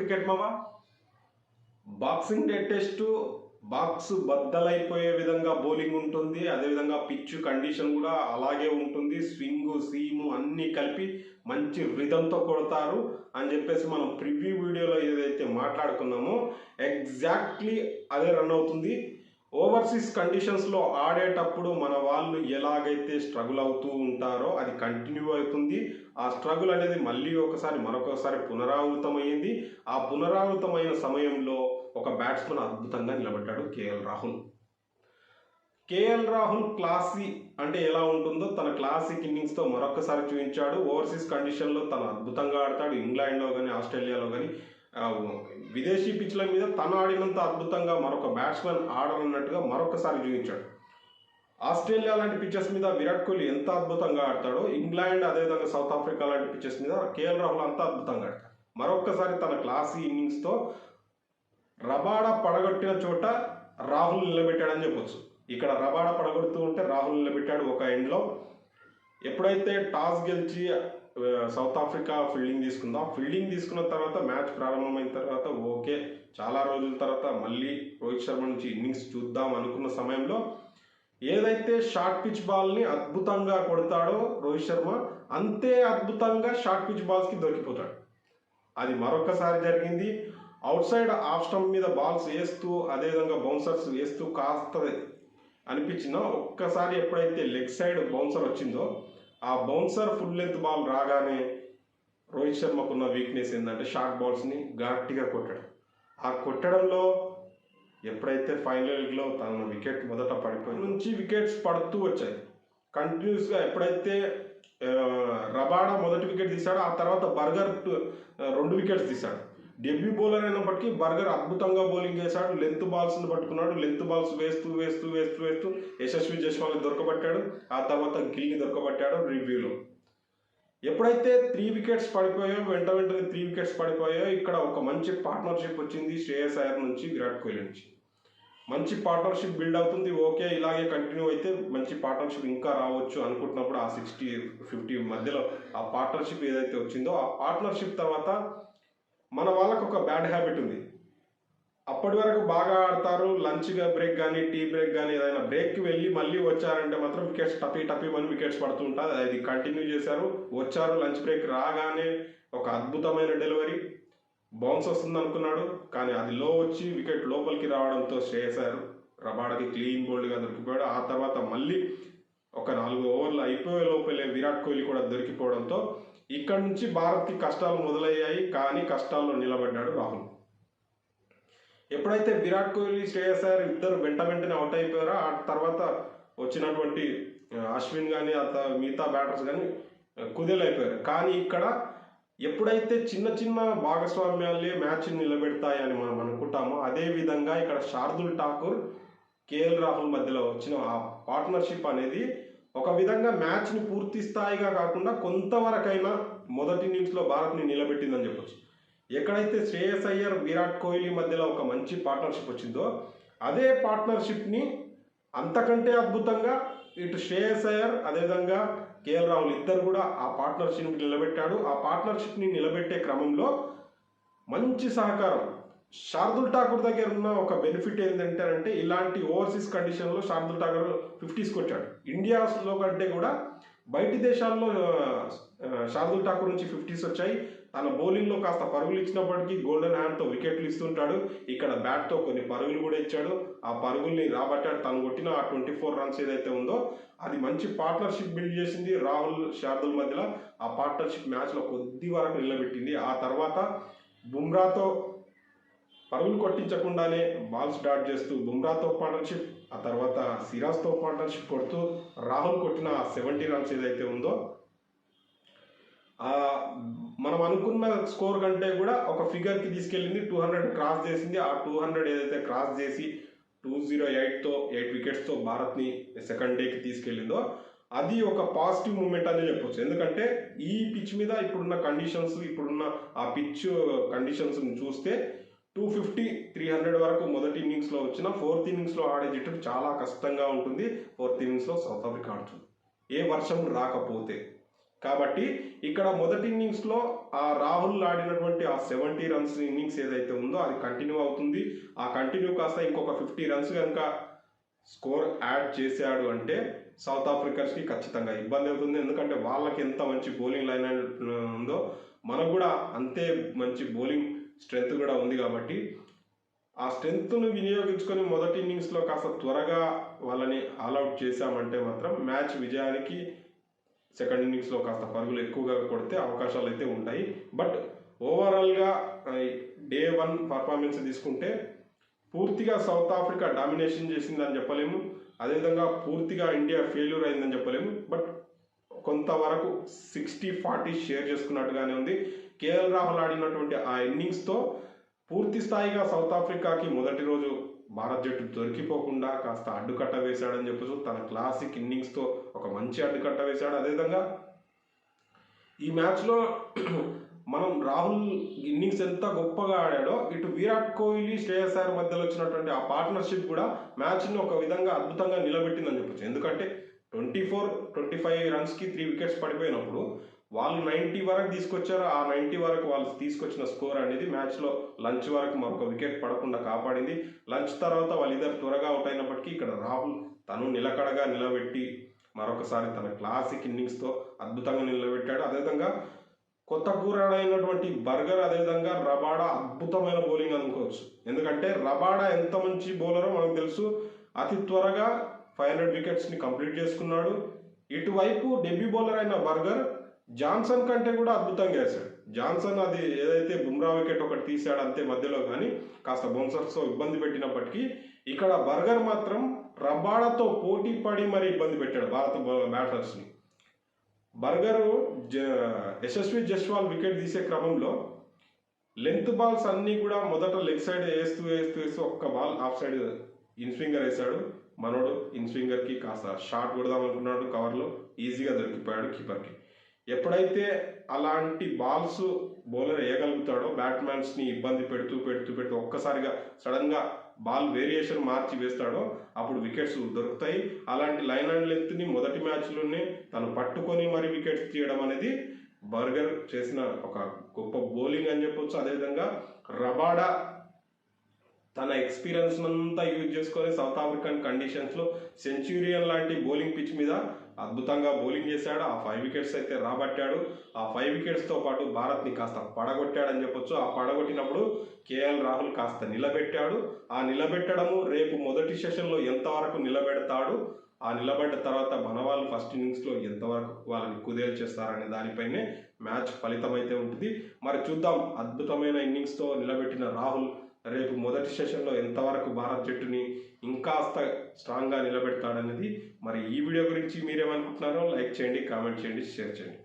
Cricket మావా boxing day test box బద్దలైపోయే విధంగా bowling ఉంటుంది. అదేవిధంగా పిచ్ కండిషన్ కూడా అలాగే ఉంటుంది. స్వింగ్ సీము అన్నీ కలిపి మంచి రిథంతో కొడతారు అని చెప్పేసి మనం ప్రివ్యూ వీడియోలో ఏదైతే మాట్లాడుకున్నామో ఎగ్జాక్ట్లీ అదే రన్ అవుతుంది. ఓవర్సీస్ కండిషన్స్లో ఆడేటప్పుడు మన వాళ్ళు ఎలాగైతే స్ట్రగుల్ అవుతూ ఉంటారో అది కంటిన్యూ అవుతుంది. ఆ స్ట్రగుల్ అనేది మళ్ళీ మరొకసారి పునరావృతమైంది. ఆ పునరావృతమైన సమయంలో ఒక బ్యాట్స్మెన్ అద్భుతంగా నిలబడ్డాడు, KL Rahul. KL Rahul classy అంటే ఎలా ఉంటుందో తన క్లాసిక్ ఇన్నింగ్స్తో మరొకసారి చూపించాడు. ఓవర్సీస్ కండిషన్లో తను అద్భుతంగా ఆడతాడు. ఇంగ్లాండ్లో కానీ ఆస్ట్రేలియాలో కానీ విదేశీ పిచ్ల మీద తను ఆడినంత అద్భుతంగా మరొక బ్యాట్స్మెన్ ఆడనన్నట్టుగా మరొకసారి చూపించాడు. ఆస్ట్రేలియా లాంటి పిచ్చెస్ మీద విరాట్ కోహ్లీ ఎంత అద్భుతంగా ఆడతాడో ఇంగ్లాండ్ అదేవిధంగా సౌత్ ఆఫ్రికా లాంటి పిచ్చెస్ మీద కేఎల్ రాహుల్ అంత అద్భుతంగా ఆడతాడు. మరొకసారి తన క్లాసీ ఇన్నింగ్స్తో రబాడా పడగొట్టిన చోట రాహుల్ నిలబెట్టాడని చెప్పొచ్చు. ఇక్కడ రబాడా పడగొడుతూ ఉంటే రాహుల్ నిలబెట్టాడు ఒక ఎండ్లో. ఎప్పుడైతే టాస్ గెలిచి సౌత్ ఆఫ్రికా ఫీల్డింగ్ తీసుకున్న తర్వాత మ్యాచ్ ప్రారంభమైన తర్వాత ఓకే చాలా రోజుల తర్వాత మళ్ళీ రోహిత్ శర్మ నుంచి ఇన్నింగ్స్ చూద్దాం అనుకున్న సమయంలో ఏదైతే షార్ట్ పిచ్ బాల్ని అద్భుతంగా కొడతాడో రోహిత్ శర్మ అంతే అద్భుతంగా షార్ట్ పిచ్ బాల్స్కి దొరికిపోతాడు. అది మరొకసారి జరిగింది. అవుట్ సైడ్ ఆఫ్ స్టంప్ మీద బాల్స్ వేస్తూ అదేవిధంగా బౌన్సర్స్ వేస్తూ కాస్త అనిపించిందో ఒక్కసారి ఎప్పుడైతే లెగ్ సైడ్ బౌన్సర్ వచ్చిందో ఆ బౌన్సర్ ఫుల్ లెంత్ బాల్ రాగానే రోహిత్ శర్మకున్న వీక్నెస్ ఏంటంటే షార్ట్ బాల్స్ని గట్టిగా కొట్టడం. ఆ కొట్టడంలో ఎప్పుడైతే ఫైనల్ లీగ్లో తన వికెట్ మొదట పడిపోయి నుంచి వికెట్స్ పడుతూ వచ్చాయి కంటిన్యూస్గా. ఎప్పుడైతే రబాడా మొదటి వికెట్ తీశాడో ఆ తర్వాత బర్గర్ 2 వికెట్స్ తీశాడు. డెబ్యూ బౌలర్ అయినప్పటికీ బర్గర్ అద్భుతంగా బౌలింగ్ చేశాడు. లెంత్ బాల్స్ని పట్టుకున్నాడు. లెంత్ బాల్స్ వేస్తూ యశస్వి జైస్వాల్ని దొరకబట్టాడు. ఆ తర్వాత గిల్ని దొరకబట్టాడు రివ్యూలో. ఎప్పుడైతే 3 వికెట్స్ పడిపోయాయో వెంటనే 3 వికెట్స్ పడిపోయాయో ఇక్కడ ఒక మంచి పార్ట్నర్షిప్ వచ్చింది శ్రేయస్ అయ్యర్ నుంచి విరాట్ కోహ్లీ నుంచి. మంచి పార్ట్నర్షిప్ బిల్డ్ అవుతుంది. ఓకే ఇలాగే కంటిన్యూ అయితే మంచి పార్ట్నర్షిప్ ఇంకా రావచ్చు అనుకుంటున్నప్పుడు ఆ 60-50 మధ్యలో ఆ పార్ట్నర్షిప్ ఏదైతే వచ్చిందో ఆ పార్ట్నర్షిప్ తర్వాత మన వాళ్ళకు ఒక బ్యాడ్ హ్యాబిట్ ఉంది. అప్పటి వరకు బాగా ఆడతారు. లంచ్ బ్రేక్ కానీ టీ బ్రేక్ కానీ ఏదైనా బ్రేక్కి వెళ్ళి మళ్ళీ వచ్చారంటే మాత్రం వికెట్స్ టపీ మని వికెట్స్ పడుతూ ఉంటుంది. అది కంటిన్యూ చేశారు. వచ్చారు లంచ్ బ్రేక్ రాగానే ఒక అద్భుతమైన డెలివరీ బౌన్స్ వస్తుంది అనుకున్నాడు. కానీ అది లో వచ్చి వికెట్ లోపలికి రావడంతో శ్రేయస్ అయ్యర్ రబాడాకి క్లీన్ బౌల్డ్గా దొరికిపోయాడు. ఆ తర్వాత మళ్ళీ ఒక 4 ఓవర్లు అయిపోయే లోపలే విరాట్ కోహ్లీ కూడా దొరికిపోవడంతో ఇక్కడ నుంచి భారత్కి కష్టాలు మొదలయ్యాయి. కానీ కష్టాల్లో నిలబడ్డాడు రాహుల్. ఎప్పుడైతే విరాట్ కోహ్లీ శ్రేయస్ అయ్యర్ ఇద్దరు వెంటనే అవుట్ అయిపోయారో ఆ తర్వాత వచ్చినటువంటి అశ్విన్ కానీ మిగతా బ్యాటర్స్ కానీ కుదేలైపోయారు. కానీ ఇక్కడ ఎప్పుడైతే చిన్న భాగస్వామ్యాలే మ్యాచ్ని నిలబెడతాయని మనం అనుకుంటామో అదేవిధంగా ఇక్కడ శార్దుల్ ఠాకూర్ కేఎల్ రాహుల్ మధ్యలో వచ్చిన ఆ పార్ట్నర్షిప్ అనేది ఒక విధంగా మ్యాచ్ని పూర్తి స్థాయిగా కాకుండా కొంతవరకైనా మొదటి ఇన్నింగ్స్లో భారత్ని నిలబెట్టిందని చెప్పొచ్చు. ఎక్కడైతే శ్రేయస్ అయ్యర్ విరాట్ కోహ్లీ మధ్యలో ఒక మంచి పార్ట్నర్షిప్ వచ్చిందో అదే పార్ట్నర్షిప్ని అంతకంటే అద్భుతంగా ఇటు శ్రేయస్ అయ్యర్ అదేవిధంగా కేఎల్ రాహుల్ ఇద్దరు కూడా ఆ పార్ట్నర్షిప్ని నిలబెట్టాడు. ఆ పార్ట్నర్షిప్ని నిలబెట్టే క్రమంలో మంచి సహకారం. శార్దుల్ ఠాకూర్ దగ్గర ఉన్న ఒక బెనిఫిట్ ఏంటంటే ఇలాంటి ఓవర్సీస్ కండిషన్లో శార్దుల్ ఠాకూర్ 50s కొట్టాడు. ఇండియాలో కంటే కూడా బయటి దేశాల్లో శార్దుల్ ఠాకూర్ నుంచి 50s వచ్చాయి. తన బౌలింగ్లో కాస్త పరుగులు ఇచ్చినప్పటికీ గోల్డెన్ హ్యాండ్తో వికెట్లు ఇస్తుంటాడు. ఇక్కడ బ్యాట్తో కొన్ని పరుగులు కూడా ఇచ్చాడు. ఆ పరుగుల్ని రాబట్టాడు. తను కొట్టిన ఆ 24 రన్స్ ఏదైతే ఉందో అది మంచి పార్ట్నర్షిప్ బిల్డ్ చేసింది రాహుల్ శార్దుల్ మధ్యలో. ఆ పార్ట్నర్షిప్ మ్యాచ్లో కొద్ది వరకు నిలబెట్టింది. ఆ తర్వాత బుమ్రాతో పరుగులు కొట్టించకుండానే బాల్స్ డాట్ చేస్తూ బుమ్రాతో పార్ట్నర్షిప్ ఆ తర్వాత సిరాజ్తో పార్ట్నర్షిప్ కొడుతూ రాహుల్ కొట్టిన 70 రన్స్ ఏదైతే ఉందో మనం అనుకున్న స్కోర్ కంటే కూడా ఒక ఫిగర్కి తీసుకెళ్ళింది. 200 క్రాస్ చేసింది. ఆ 200 ఏదైతే క్రాస్ చేసి 208తో 8 వికెట్స్తో భారత్ని సెకండ్ డేకి తీసుకెళ్ళిందో అది ఒక పాజిటివ్ మూమెంట్ అని చెప్పొచ్చు. ఎందుకంటే ఈ పిచ్ మీద ఇప్పుడున్న ఆ పిచ్ కండిషన్స్ని చూస్తే 250-300 వరకు మొదటి ఇన్నింగ్స్లో వచ్చిన 4th ఇన్నింగ్స్లో ఆడే జట్టుకు చాలా కష్టంగా ఉంటుంది. 4th ఇన్నింగ్స్లో సౌత్ ఆఫ్రికా ఆడుతుంది ఏ వర్షం రాకపోతే. కాబట్టి ఇక్కడ మొదటి ఇన్నింగ్స్లో ఆ రాహుల్ ఆడినటువంటి ఆ 70 రన్స్ ఇన్నింగ్స్ ఏదైతే ఉందో అది కంటిన్యూ అవుతుంది. ఆ కంటిన్యూ కాస్త ఇంకొక 50 రన్స్ కనుక స్కోర్ యాడ్ చేశాడు అంటే సౌత్ ఆఫ్రికన్స్కి ఖచ్చితంగా ఇబ్బంది అవుతుంది. ఎందుకంటే వాళ్ళకి ఎంత మంచి బౌలింగ్ లైన్ ఉందో మనకు కూడా అంతే మంచి బౌలింగ్ స్ట్రెంగ్త్ కూడా ఉంది. కాబట్టి ఆ స్ట్రెంగ్త్ను వినియోగించుకొని మొదటి ఇన్నింగ్స్లో కాస్త త్వరగా వాళ్ళని ఆల్అవుట్ చేశామంటే మాత్రం మ్యాచ్ విజయానికి సెకండ్ ఇన్నింగ్స్లో కాస్త పరుగులు ఎక్కువగా కొడితే అవకాశాలు అయితే ఉంటాయి. బట్ ఓవరాల్గా డే 1 పర్ఫార్మెన్స్ తీసుకుంటే పూర్తిగా సౌత్ ఆఫ్రికా డామినేషన్ చేసిందని చెప్పలేము, అదేవిధంగా పూర్తిగా ఇండియా ఫెయిల్యూర్ అయిందని చెప్పలేము. బట్ కొంతవరకు 60-40 షేర్ చేసుకున్నట్టుగానే ఉంది. కేఎల్ రాహుల్ ఆడినటువంటి ఆ ఇన్నింగ్స్తో పూర్తి స్థాయిగా సౌత్ ఆఫ్రికాకి మొదటి రోజు భారత్ జట్టు దొరికిపోకుండా కాస్త అడ్డుకట్ట వేశాడని చెప్పచ్చు. తన క్లాసిక్ ఇన్నింగ్స్తో ఒక మంచి అడ్డుకట్ట వేశాడు. అదేవిధంగా ఈ మ్యాచ్లో మనం రాహుల్ ఇన్నింగ్స్ ఎంత గొప్పగా ఆడాడో ఇటు విరాట్ కోహ్లీ, శ్రేయస్ అయ్యర్ మధ్యలో వచ్చినటువంటి ఆ పార్ట్నర్షిప్ కూడా మ్యాచ్ని ఒక విధంగా అద్భుతంగా నిలబెట్టిందని చెప్పచ్చు. ఎందుకంటే 24-25 రన్స్కి 3 వికెట్స్ పడిపోయినప్పుడు వాళ్ళు 90 వరకు తీసుకొచ్చారు. ఆ 90 వరకు వాళ్ళు తీసుకొచ్చిన స్కోర్ అనేది మ్యాచ్లో లంచ్ వరకు మరొక వికెట్ పడకుండా కాపాడింది. లంచ్ తర్వాత వాళ్ళిద్దరు త్వరగా అవుట్ అయినప్పటికీ ఇక్కడ రాహుల్ తను నిలకడగా నిలబెట్టి మరొకసారి తన క్లాసిక్ ఇన్నింగ్స్తో అద్భుతంగా నిలబెట్టాడు. అదేవిధంగా కొత్త కూరాడైనటువంటి బర్గర్, అదేవిధంగా రబాడా అద్భుతమైన బౌలింగ్ అనుకోవచ్చు. ఎందుకంటే రబాడా ఎంత మంచి బౌలరో మనకు తెలుసు. అతి త్వరగా 500 వికెట్స్ని కంప్లీట్ చేసుకున్నాడు. ఇటువైపు డెబ్యూ బౌలర్ అయిన బర్గర్ జాన్సన్ కంటే కూడా అద్భుతంగా వేశాడు. జాన్సన్ అది ఏదైతే బుమ్రా వికెట్ ఒకటి తీశాడు అంతే మధ్యలో, కానీ కాస్త బౌన్సర్స్తో ఇబ్బంది పెట్టినప్పటికీ ఇక్కడ బర్గర్ మాత్రం రబాడాతో పోటీ పడి మరి ఇబ్బంది పెట్టాడు భారత బ్యాటర్స్ని. బర్గరు యశస్వి జస్వాల్ వికెట్ తీసే క్రమంలో లెంత్ బాల్స్ అన్నీ కూడా మొదట లెగ్ సైడ్ వేస్తూ ఒక్క ball of side in swinger వేశాడు. మనోడు ఇన్ స్వింగర్కి కాస్త షాట్ కొడదాం అనుకున్నాడు, కవర్లో ఈజీగా దొరికిపోయాడు కీపర్కి. ఎప్పుడైతే అలాంటి బాల్స్ బౌలర్ వేయగలుగుతాడో బ్యాట్స్మెన్స్ని ఇబ్బంది పెడుతూ ఒక్కసారిగా సడన్గా బాల్ వేరియేషన్ మార్చి వేస్తాడో అప్పుడు వికెట్స్ దొరుకుతాయి. అలాంటి లైన్ అండ్ లెంత్ని మొదటి మ్యాచ్లోనే తను పట్టుకొని మరి వికెట్స్ తీయడం అనేది బర్గర్ చేసిన ఒక గొప్ప బౌలింగ్ అని చెప్పొచ్చు. అదేవిధంగా రబాడా తన ఎక్స్పీరియన్స్ అంతా యూజ్ చేసుకొని సౌత్ ఆఫ్రికన్ కండిషన్స్లో సెంచురియన్ లాంటి బౌలింగ్ పిచ్ మీద అద్భుతంగా బౌలింగ్ చేశాడు. ఆ 5 వికెట్స్ అయితే రాబట్టాడు. ఆ 5 వికెట్స్తో పాటు భారత్ని కాస్త పడగొట్టాడని చెప్పొచ్చు. ఆ పడగొట్టినప్పుడు కేఎల్ రాహుల్ కాస్త నిలబెట్టాడు. ఆ నిలబెట్టడము రేపు మొదటి సెషన్లో ఎంతవరకు నిలబెడతాడు, ఆ నిలబడ్డ తర్వాత మన వాళ్ళు ఫస్ట్ ఇన్నింగ్స్లో ఎంతవరకు వాళ్ళని కుదేలు చేస్తారనే దానిపైనే మ్యాచ్ ఫలితం అయితే ఉంటుంది. మరి చూద్దాం, అద్భుతమైన ఇన్నింగ్స్తో నిలబెట్టిన రాహుల్ రేపు మొదటి సెషన్లో ఎంతవరకు భారత్ జట్టుని ఇంకాస్త స్ట్రాంగ్గా నిలబెడతాడనేది. మరి ఈ వీడియో గురించి మీరేమనుకుంటున్నారో లైక్ చేయండి, కామెంట్ చేయండి, షేర్ చేయండి.